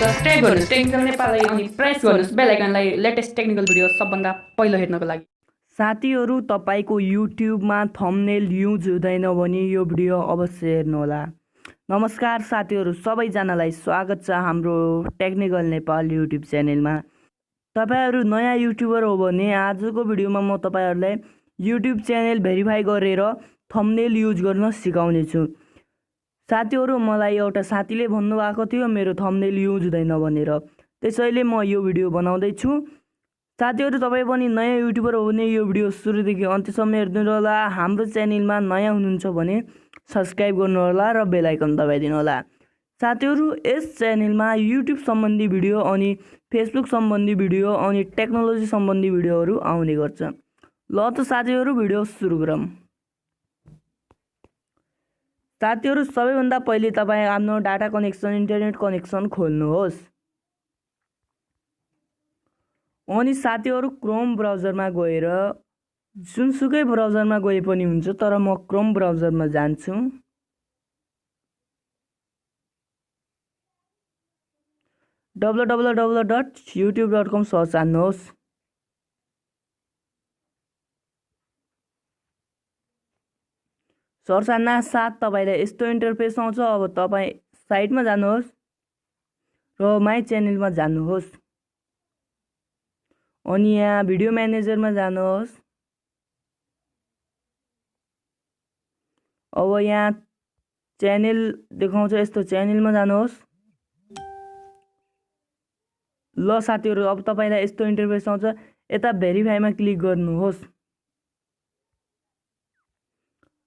Subscribe गर्नुहोस् technical नेपाललाई अनि प्रेस गर्नुहोस् बेल आइकनलाई लेटेस्ट टेक्निकल भिडियो सबभन्दा पहिलो हेर्नको लागि। साथीहरू, तपाईको युट्युबमा थम्बनेल युज हुँदैन भने यो भिडियो अवश्य हेर्नुहोला। नमस्कार साथीहरू, सबैजनालाई स्वागत छ हाम्रो टेक्निकल नेपाल युट्युब च्यानलमा। तपाईहरु नयाँ युट्युबर हो भने आजको भिडियोमा म तपाईहरुलाई युट्युब च्यानल भेरिफाई गरेर थम्बनेल युज गर्न सिकाउने छु। साथीहरू, मलाई एउटा साथीले भन्नुभएको थियो मेरो थम्बनेल युज हुँदैन भनेर, त्यसैले म यो भिडियो बनाउँदै छु। साथीहरू, तपाई पनि नयाँ युट्युबर हो भने यो भिडियो सुरुदेखि अन्त्यसम्म हेर्नु होला। हाम्रो च्यानलमा नयाँ हुनुहुन्छ भने सब्स्क्राइब गर्नु होला र बेल आइकन दबाइदिनु होला। साथीहरू, यस च्यानलमा युट्युब सम्बन्धी भिडियो अनि फेसबुक सम्बन्धी भिडियो अनि टेक्नोलोजी सम्बन्धी भिडियोहरू आउने गर्छ। ल त साथीहरू, भिडियो सुरु गरौँ। साथीहरू, सबैभन्दा पहिले तपाई आफ्नो डाटा कनेक्सन इन्टरनेट कनेक्सन खोल्नुहोस्। अनि साथीहरू, क्रोम ब्राउजरमा गएर जुनसुकै ब्राउजरमा गए पनि हुन्छ, तर म क्रोम ब्राउजरमा जान्छु। www.youtube.com search हान्नुहोस्। सर्च हान्न साथ तपाईलाई यस्तो इन्टरफेस आउँछ। अब तपाई साइटमा जानुहोस् र माई च्यानलमा जानुहोस्। अनि यहाँ भिडियो म्यानेजरमा जानुहोस्। अब यहाँ च्यानल देखाउँछ, यस्तो च्यानलमा जानुहोस्। ल साथीहरू, अब तपाईलाई यस्तो इन्टरफेस आउँछ। यता भेरिफाईमा क्लिक गर्नुहोस्।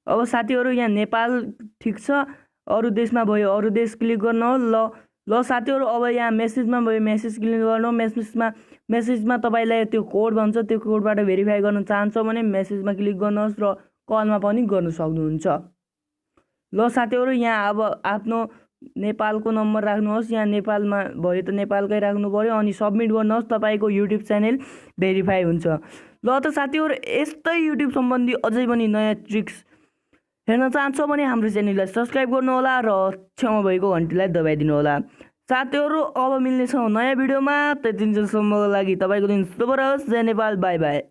अब साथीहरू, यहाँ नेपाल ठिक छ, अरु देशमा भयो अरु देश क्लिक गर्नुहोस्। ल साथीहरू, अब यहाँ मेसेजमा भयो मेसेज क्लिक गर्नु। मेसेजमा तपाईलाई त्यो कोड भन्छ, त्यो कोडबाट भेरिफाई गर्न चाहन्छ भने मेसेजमा क्लिक गर्नुहोस् र कलमा पनि गर्न सक्नुहुन्छ। ल साथीहरू, यहाँ अब आफ्नो नेपालको नम्बर राख्नुहोस्। यहाँ नेपालमा भयो त नेपालकै राख्नु पर्यो अनि सबमिट गर्नुहोस्। तपाईको युट्युब च्यानल भेरिफाई हुन्छ। ल त साथीहरू, यस्तै युट्युब सम्बन्धी अझै पनि नयाँ ट्रिक्स हेर्न चाहन्छ भने हाम्रो च्यानललाई सब्स्क्राइब गर्नु होला र छेउमा भएको घन्टीलाई दबाइदिनु होला। साथीहरू, अब मिल्नेछौँ नयाँ भिडियोमा। त्यतिन्जेलसम्मको लागि तपाईको दिन शुभ रहोस्। जय नेपाल, बाई बाई।